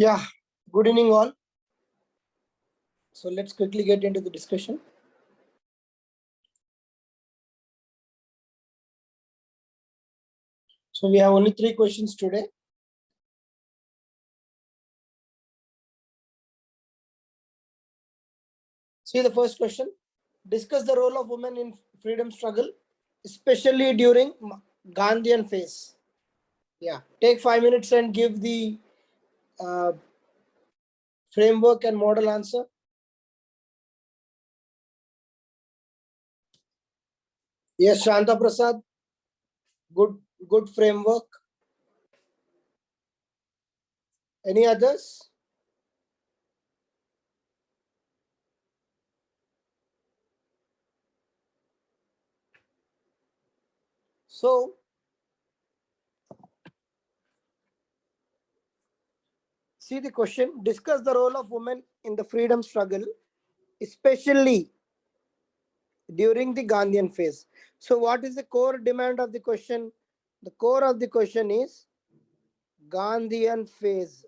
Yeah, good evening all. So let's quickly get into the discussion. So we have only 3 questions today. See the first question. Discuss the role of women in freedom struggle, especially during Gandhian phase. Yeah, take 5 minutes and give the uh, framework and model answer. Yes, Shanta Prasad. Good framework. Any others? So see the question. Discuss the role of women in the freedom struggle, especially during the Gandhian phase. So what is the core demand of the question? The core of the question is Gandhian phase.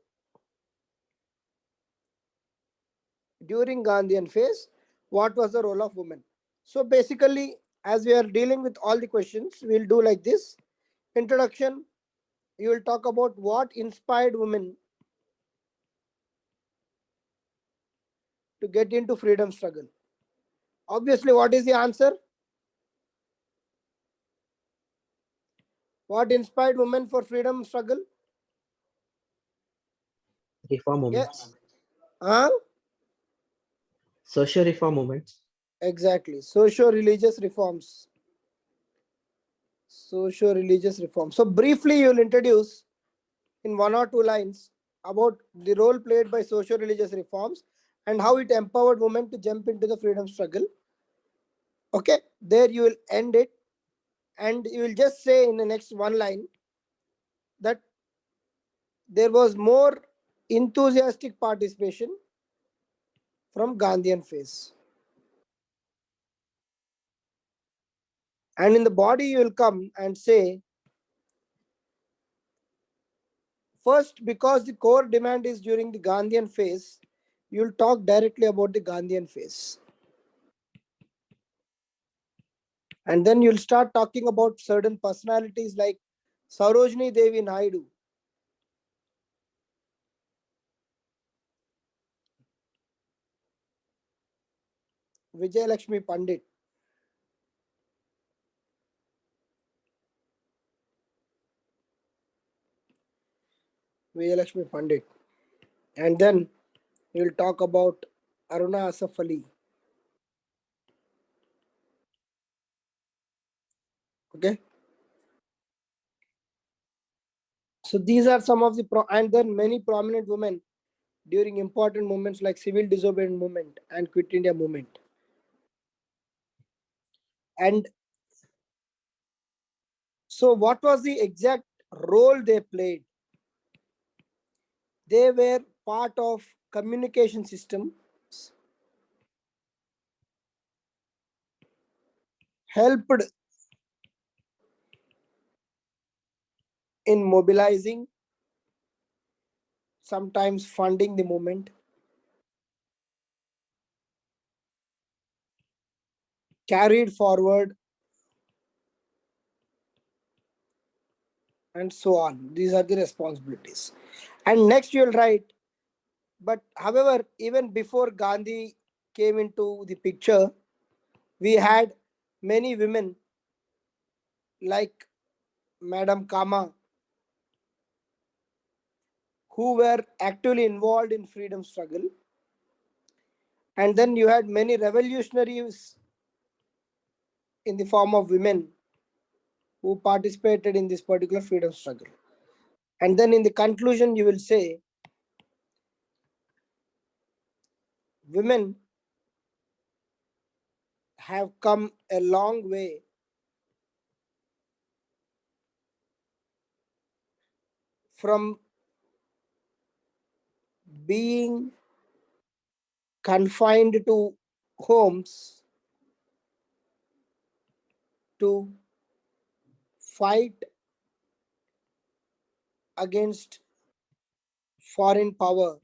During Gandhian phase, what was the role of women? So basically, as we are dealing with all the questions, we'll do like this. Introduction, you will talk about what inspired women to get into freedom struggle. Obviously, what is the answer? What inspired women for freedom struggle? Reform Yeah. movements. Social reform movements. Exactly. Socio-religious reforms. Socio-religious reforms. So briefly, you will introduce in 1 or 2 lines about the role played by socio-religious reforms and how it empowered women to jump into the freedom struggle. Okay, there you will end it, and you will just say in the next 1 line that there was more enthusiastic participation from Gandhian phase. And in the body, you will come and say, first, because the core demand is during the Gandhian phase, you will talk directly about the Gandhian phase. And then you'll start talking about certain personalities like Sarojini Devi Naidu, Vijayalakshmi Pandit, Vijayalakshmi Pandit. And then you'll talk about Aruna Asaf Ali. Okay. So these are some of the and then many prominent women during important movements like civil disobedience movement and Quit India movement. And so what was the exact role they played? They were part of communication system, helped in mobilizing, sometimes funding the movement, carried forward, and so on. These are the responsibilities. And next you will write, but however, even before Gandhi came into the picture, we had many women like Madam Kama who were actively involved in freedom struggle. And then you had many revolutionaries in the form of women who participated in this particular freedom struggle. And then in the conclusion, you will say, women have come a long way from being confined to homes to fight against foreign power,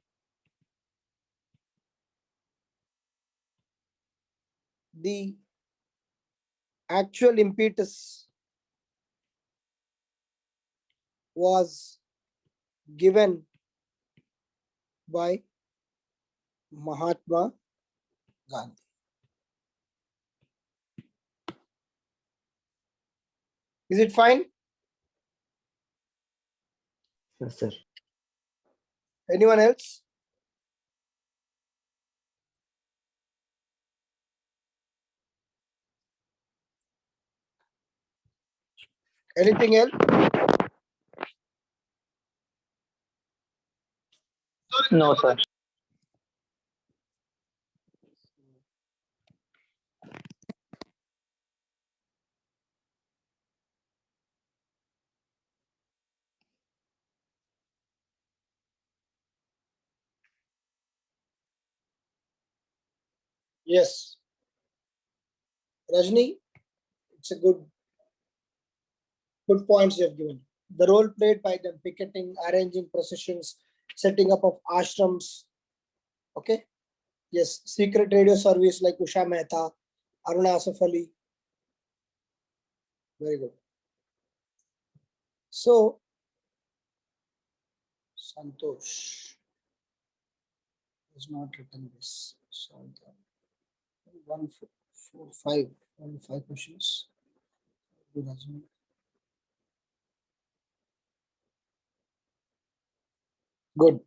the actual impetus was given by Mahatma Gandhi. Is it fine? Yes, sir. Anyone else? Anything else? No, sir. Yes. Rajni, it's a good points you have given. The role played by them, picketing, arranging processions, setting up of ashrams. Okay. Yes. Secret radio service like Usha Mehta, Aruna Asaf Ali. Very good. So, Santosh has not written this. So, 1, 4, 5, only 5 questions. Good.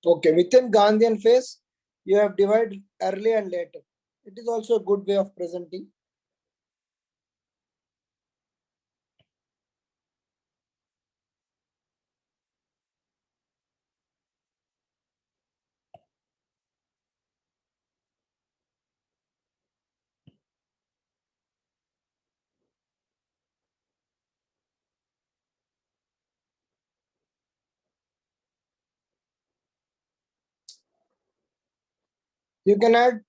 Okay, within Gandhian phase, you have divided early and later. It is also a good way of presenting. You can add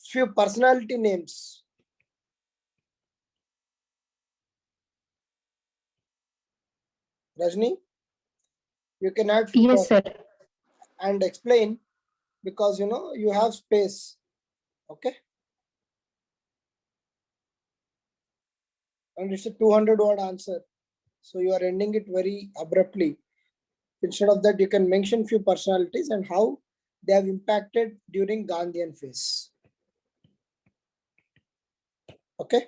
few personality names. Rajni, you can add few Yes, sir. and explain because you have space. Okay. And it's a 200-word answer. So you are ending it very abruptly. Instead of that, you can mention few personalities and how they have impacted during Gandhian phase. Okay.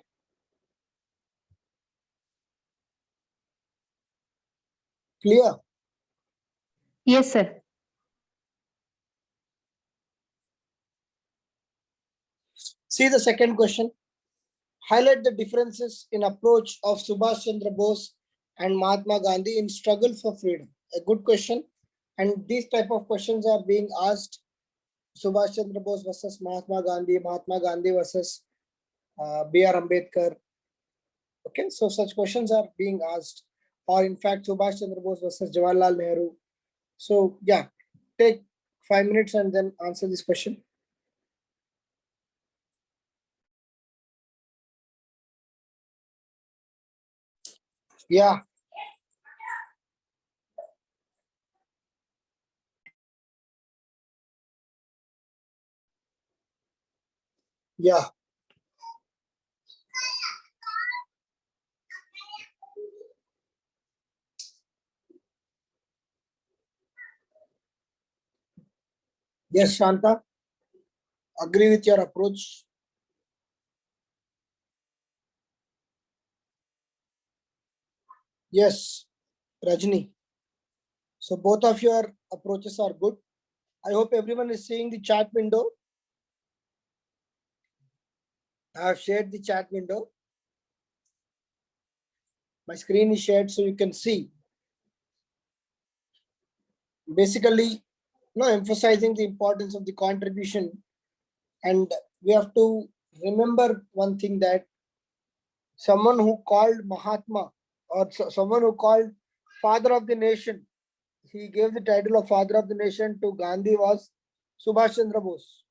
Clear? Yes, sir. See the second question. Highlight the differences in approach of Subhash Chandra Bose and Mahatma Gandhi in struggle for freedom. A good question. And these type of questions are being asked. Subhash Chandra Bose versus Mahatma Gandhi versus B.R. Ambedkar. Okay, so such questions are being asked. Or in fact, Subhash Chandra Bose versus Jawaharlal Nehru. So yeah, take 5 minutes and then answer this question. Yeah. Yeah. Yes, Shanta. Agree with your approach. Yes, Rajni. So both of your approaches are good. I hope everyone is seeing the chat window. I have shared the chat window. My screen is shared so you can see. Basically, emphasizing the importance of the contribution. And we have to remember one thing, that someone who called Mahatma or someone who called father of the nation, he gave the title of father of the nation to Gandhi, was Subhash Chandra Bose.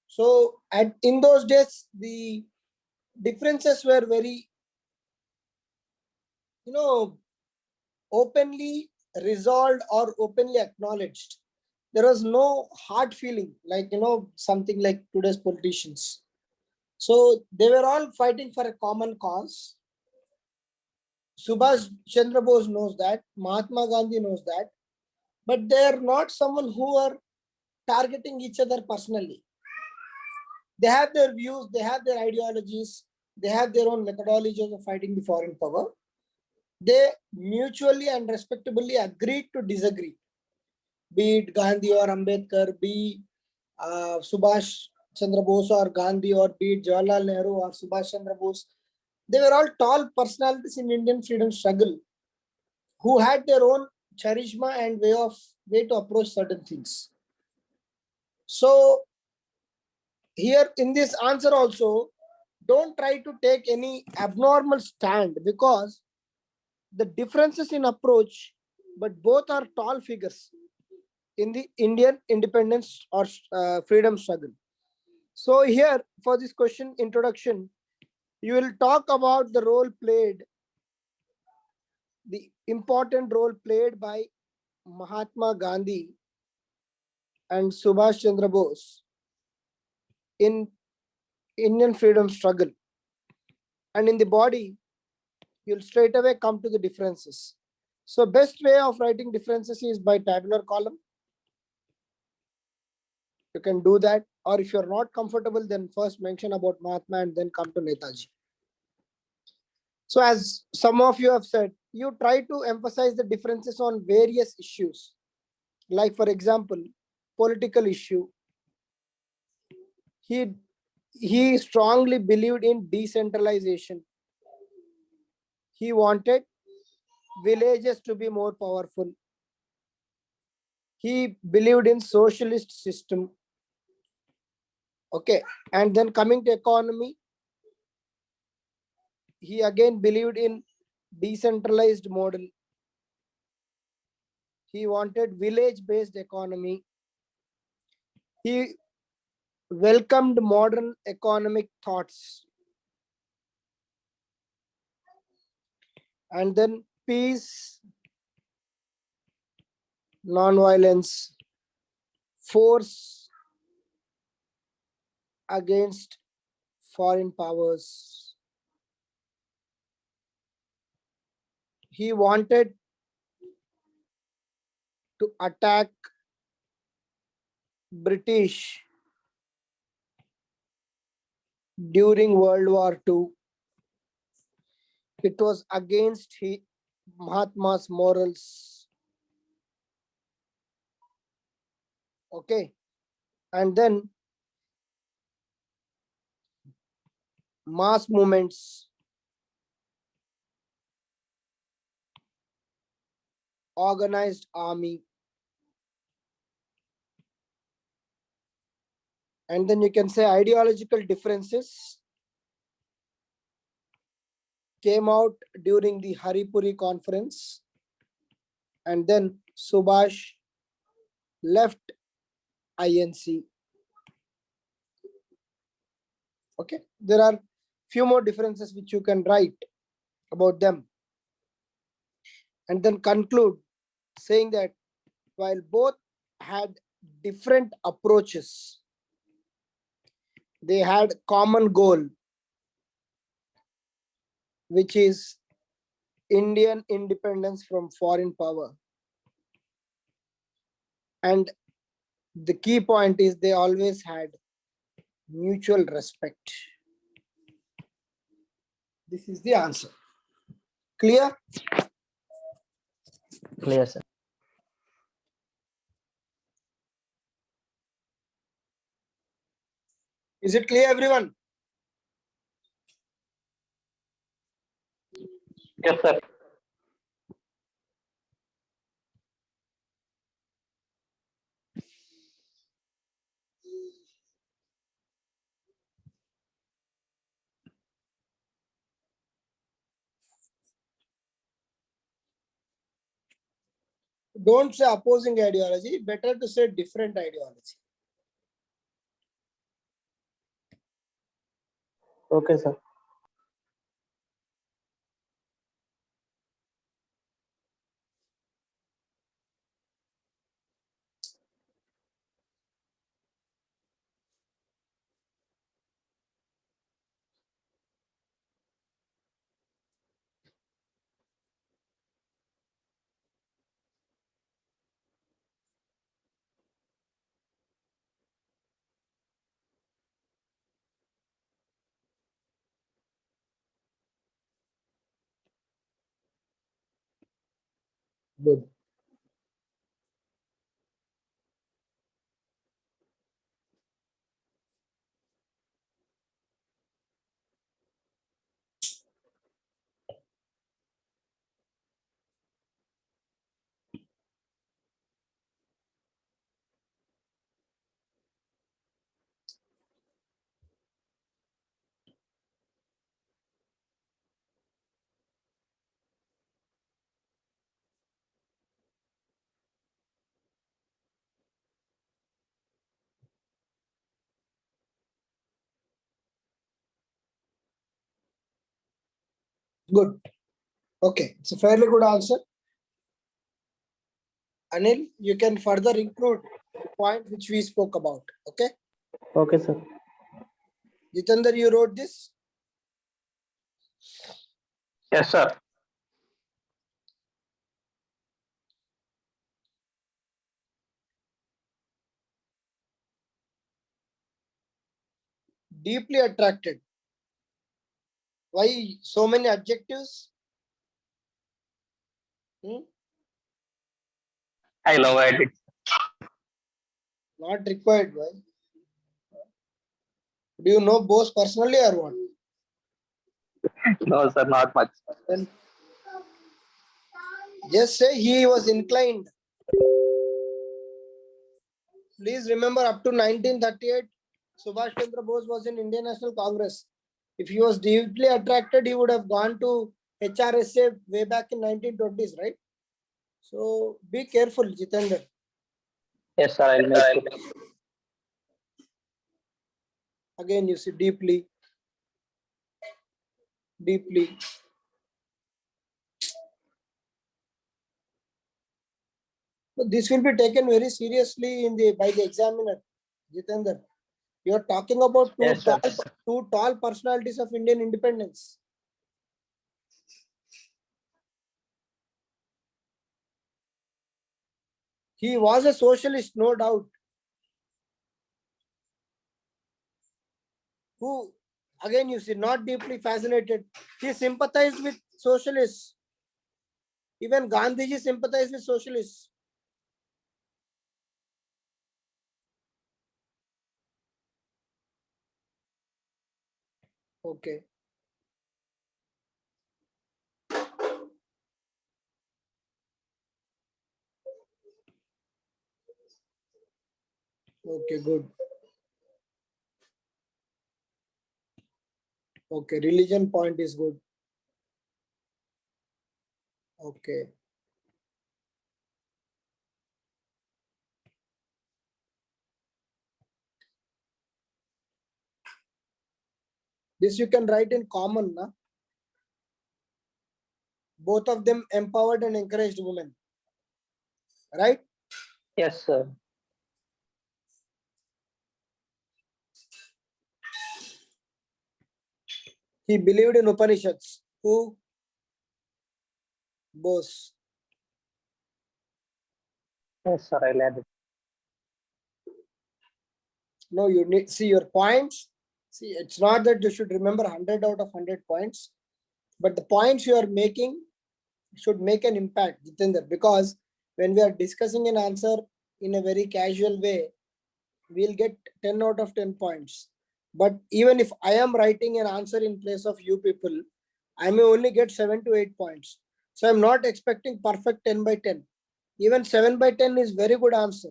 So in those days, the differences were very openly resolved or openly acknowledged. There was no hard feeling like, something like today's politicians. So they were all fighting for a common cause. Subhash Chandra Bose knows that, Mahatma Gandhi knows that, but they are not someone who are targeting each other personally. They have their views, they have their ideologies, they have their own methodologies of fighting the foreign power. They mutually and respectably agreed to disagree, be it Gandhi or Ambedkar, be Subhash Chandra Bose or Gandhi, or be it Jawaharlal Nehru or Subhash Chandra Bose. They were all tall personalities in Indian freedom struggle who had their own charisma and way to approach certain things. So here in this answer also, don't try to take any abnormal stand, because the differences in approach, but both are tall figures in the Indian independence or freedom struggle. So here for this question introduction, you will talk about the important role played by Mahatma Gandhi and Subhash Chandra Bose in Indian freedom struggle. And in the body, you'll straight away come to the differences. So best way of writing differences is by tabular column. You can do that. Or if you're not comfortable, then first mention about Mahatma and then come to Netaji. So as some of you have said, you try to emphasize the differences on various issues. Like for example, political issue. He strongly believed in decentralization. He wanted villages to be more powerful. He believed in socialist system. Okay, and then coming to economy, he again believed in decentralized model. He wanted village-based economy. He welcomed modern economic thoughts. And then peace, non-violence, force against foreign powers. He wanted to attack British during World War II. It was against Mahatma's morals. Okay. And then mass movements, organized army. And then you can say ideological differences came out during the Haripuri conference. And then Subhash left INC. Okay, there are few more differences which you can write about them. And then conclude saying that while both had different approaches, they had common goal, which is Indian independence from foreign power. And the key point is they always had mutual respect. This is the answer. Clear? Clear, sir. Is it clear, everyone? Yes, sir. Don't say opposing ideology, better to say different ideology. Okay, sir. Good. Good. Okay, it's a fairly good answer. Anil, you can further include the point which we spoke about. Okay. Okay, sir. Jitendra, you wrote this? Yes, sir. Deeply attracted. Why so many adjectives? I love it. Not required. Why? Do you know Bose personally or what? No, sir, not much. Then just say he was inclined. Please remember, up to 1938, Subhash Chandra Bose was in Indian National Congress. If he was deeply attracted, he would have gone to HRSA way back in 1920s, right? So be careful, Jitendra. Yes, sir, I'll make it. Again, you see deeply. So this will be taken very seriously by the examiner, Jitendra. You are talking about Yes, sir. two tall personalities of Indian independence. He was a socialist, no doubt. Who, again, you see, not deeply fascinated. He sympathized with socialists. Even Gandhiji sympathized with socialists. Okay. Okay, good. Okay, religion point is good. Okay. This you can write in common, na? Both of them empowered and encouraged women. Right? Yes, sir. He believed in Upanishads. Who? Bose. Yes, sir, I'll add it. No, you need see your points. See, it's not that you should remember 100 out of 100 points, but the points you are making should make an impact, Jitendra, because when we are discussing an answer in a very casual way, we'll get 10 out of 10 points. But even if I am writing an answer in place of you people, I may only get 7 to 8 points. So I'm not expecting perfect 10 by 10. Even 7 by 10 is very good answer.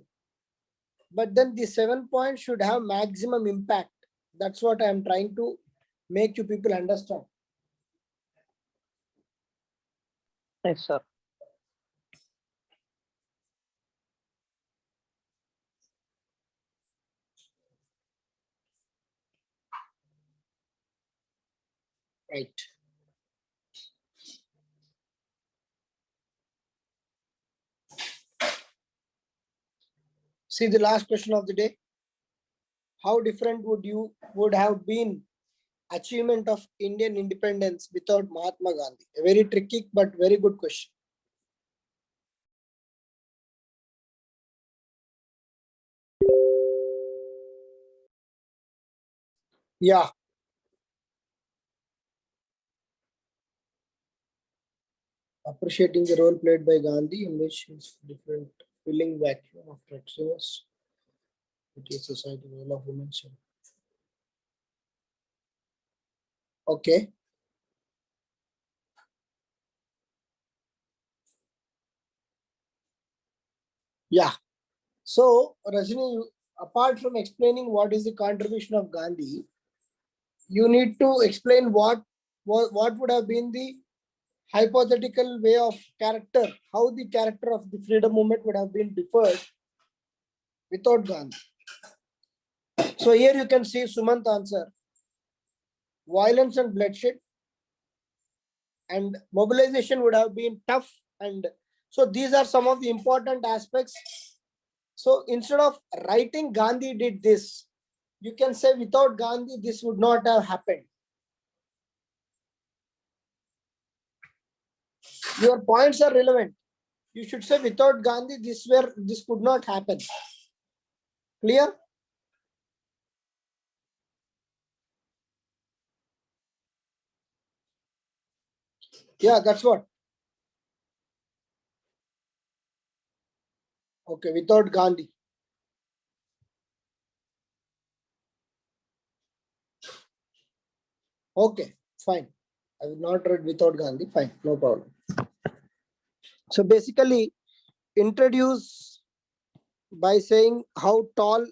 But then the 7 points should have maximum impact. That's what I'm trying to make you people understand. Yes, sir. Right. See the last question of the day. How different would have been achievement of Indian independence without Mahatma Gandhi? A very tricky but very good question. Yeah. Appreciating the role played by Gandhi in which his different filling vacuum of extremes, which is society role of women. Okay. Yeah. So, Rajini, apart from explaining what is the contribution of Gandhi, you need to explain what would have been the hypothetical way of character, how the character of the freedom movement would have been differed without Gandhi. So here you can see Sumant answer: violence and bloodshed, and mobilization would have been tough. And so these are some of the important aspects. So instead of writing Gandhi did this, you can say without Gandhi this would not have happened. Your points are relevant. You should say without Gandhi this could not happen. Clear? Yeah, that's what. Okay, without Gandhi. Okay, fine. I will not read without Gandhi. Fine, no problem. So basically, introduce by saying how tall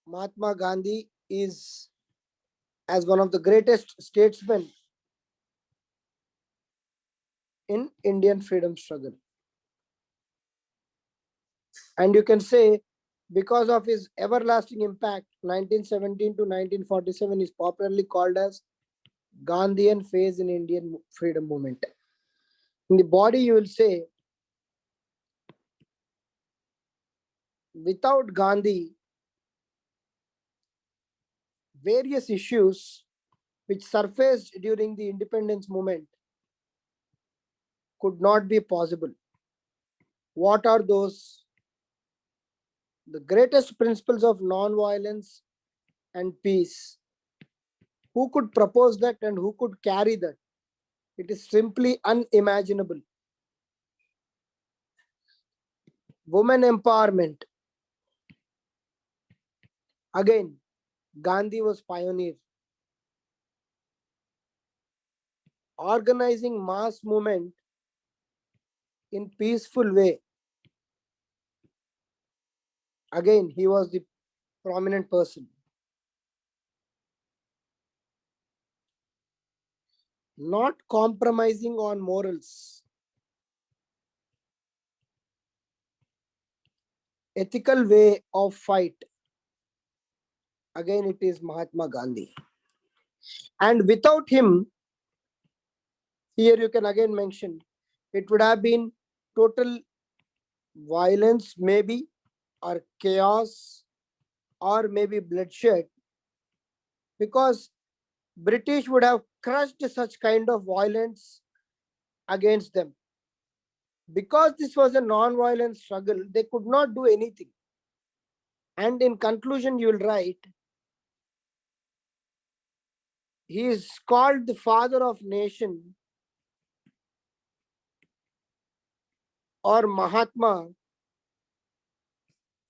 Mahatma Gandhi is as one of the greatest statesmen in Indian freedom struggle. And you can say because of his everlasting impact, 1917 to 1947 is popularly called as Gandhian phase in Indian freedom movement. In the body, you will say without Gandhi, various issues which surfaced during the independence movement could not be possible. What are those? The greatest principles of non-violence and peace. Who could propose that and who could carry that? It is simply unimaginable. Women empowerment. Again, Gandhi was pioneer. Organizing mass movement in peaceful way. Again, he was the prominent person. Not compromising on morals. Ethical way of fight. Again, it is Mahatma Gandhi. And without him, here you can again mention, it would have been total violence maybe, or chaos, or maybe bloodshed, because British would have crushed such kind of violence against them. Because this was a non-violent struggle, they could not do anything. And in conclusion, you will write, he is called the father of nation or Mahatma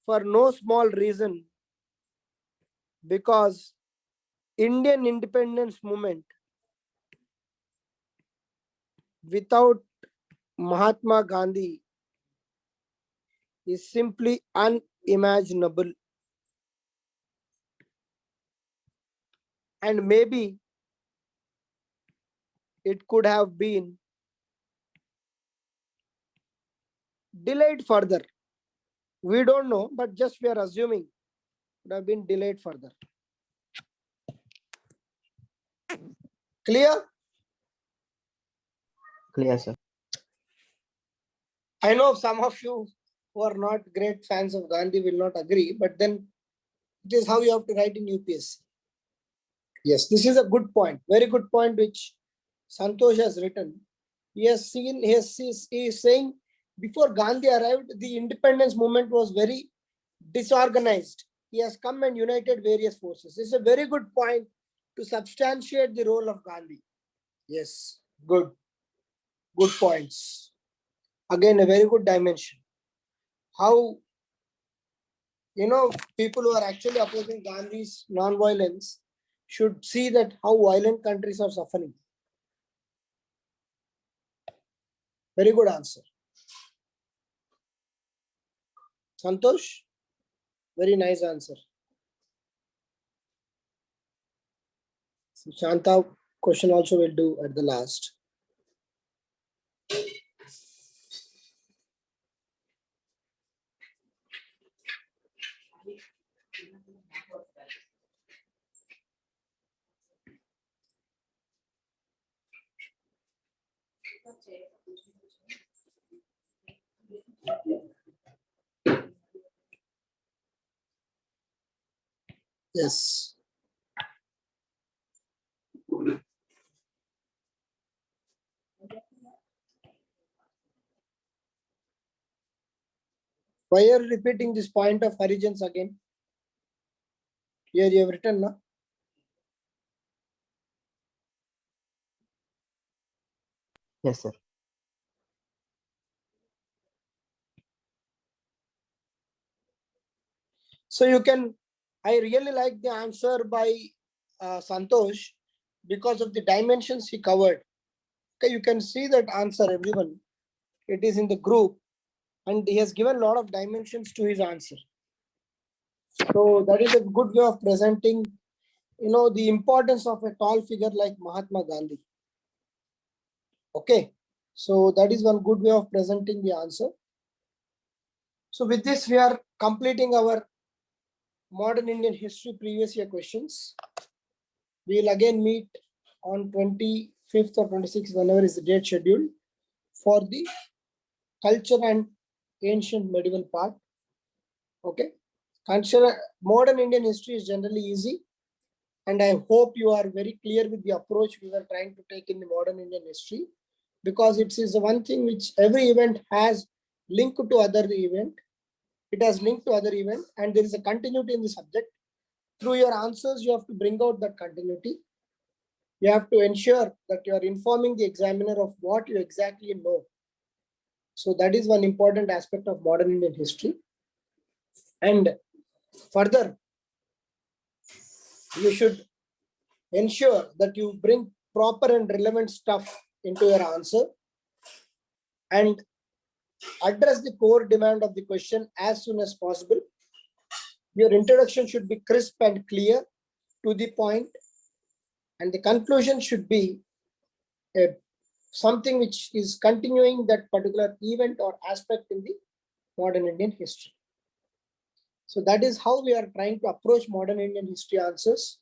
for no small reason, because Indian independence movement without Mahatma Gandhi is simply unimaginable. And maybe it could have been delayed further. We don't know, but just we are assuming it would have been delayed further. Clear? Clear, sir. I know some of you who are not great fans of Gandhi will not agree, but then it is how you have to write in UPSC. Yes, this is a good point, very good point, which Santosh has written. He has seen, he is saying before Gandhi arrived, the independence movement was very disorganized. He has come and united various forces. This is a very good point to substantiate the role of Gandhi. Yes, good. Good points. Again, a very good dimension. How, people who are actually opposing Gandhi's non-violence should see that how violent countries are suffering. Very good answer. Santosh, very nice answer. So Shanta question also will do at the last. Yes. Why are you repeating this point of Harijans again? Here you have written, no? Yes, sir. So you can, I really like the answer by Santosh because of the dimensions he covered. Okay, you can see that answer, everyone. It is in the group and he has given a lot of dimensions to his answer. So that is a good way of presenting, the importance of a tall figure like Mahatma Gandhi. Okay, so that is one good way of presenting the answer. So with this, we are completing our modern Indian history previous year questions. We will again meet on 25th or 26th, whenever is the date scheduled, for the culture and ancient medieval part. Okay, consider modern Indian history is generally easy, and I hope you are very clear with the approach we were trying to take in the modern Indian history, because it is the one thing which every event has linked to other event. It has linked to other event, and there is a continuity in the subject. Through your answers, you have to bring out that continuity. You have to ensure that you are informing the examiner of what you exactly know. So that is one important aspect of modern Indian history. And further, you should ensure that you bring proper and relevant stuff into your answer and address the core demand of the question as soon as possible. Your introduction should be crisp and clear, to the point, and the conclusion should be something which is continuing that particular event or aspect in the modern Indian history. So that is how we are trying to approach modern Indian history answers.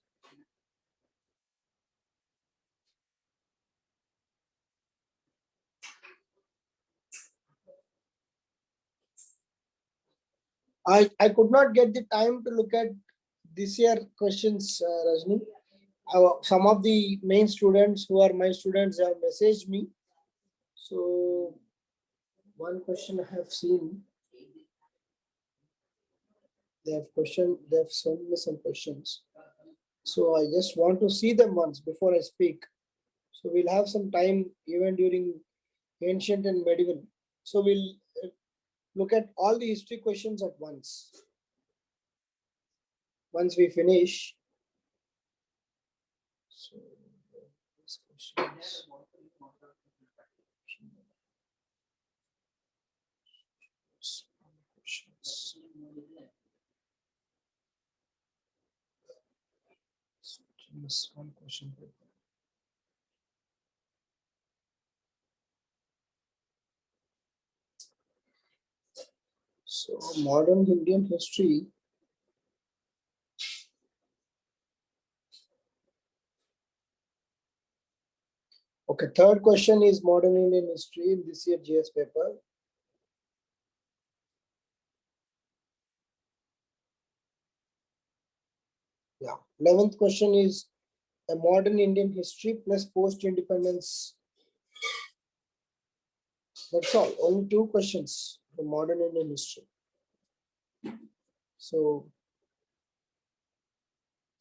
I could not get the time to look at this year questions, Rajni. Some of the main students who are my students have messaged me. So one question I have seen, they have sent me some questions. So I just want to see them once before I speak. So we'll have some time even during ancient and medieval. So we'll look at all the history questions at once. Once we finish. So this questions. Just one question. So modern Indian history. Okay, third question is modern Indian history in this year GS paper. Yeah, 11th question is a modern Indian history plus post-independence. That's all. Only two questions for modern Indian history. So,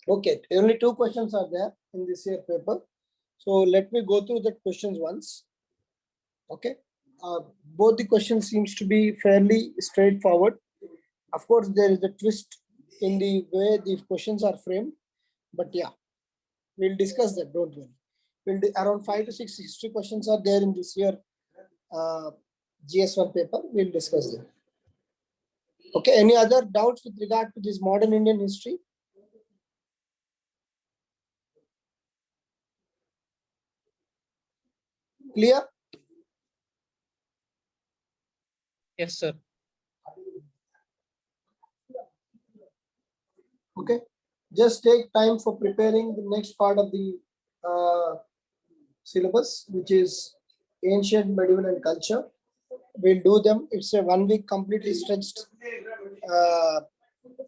okay, only two questions are there in this year paper. So let me go through the questions once. Okay. Both the questions seems to be fairly straightforward. Of course, there is a twist in the way the questions are framed, but yeah, we'll discuss that. Don't worry. Around 5 to 6 history questions are there in this year GS1 paper. We'll discuss them. Okay. Any other doubts with regard to this modern Indian history? Clear? Yes, sir. Okay. Just take time for preparing the next part of the syllabus, which is ancient, medieval, and culture. We'll do them. It's a 1 week completely stretched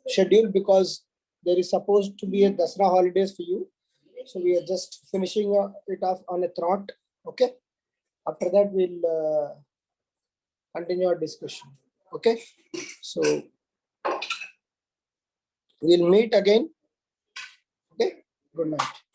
schedule because there is supposed to be a Dasra holidays for you. So we are just finishing it off on a trot. Okay. After that, we'll continue our discussion. Okay. So we'll meet again. Okay. Good night.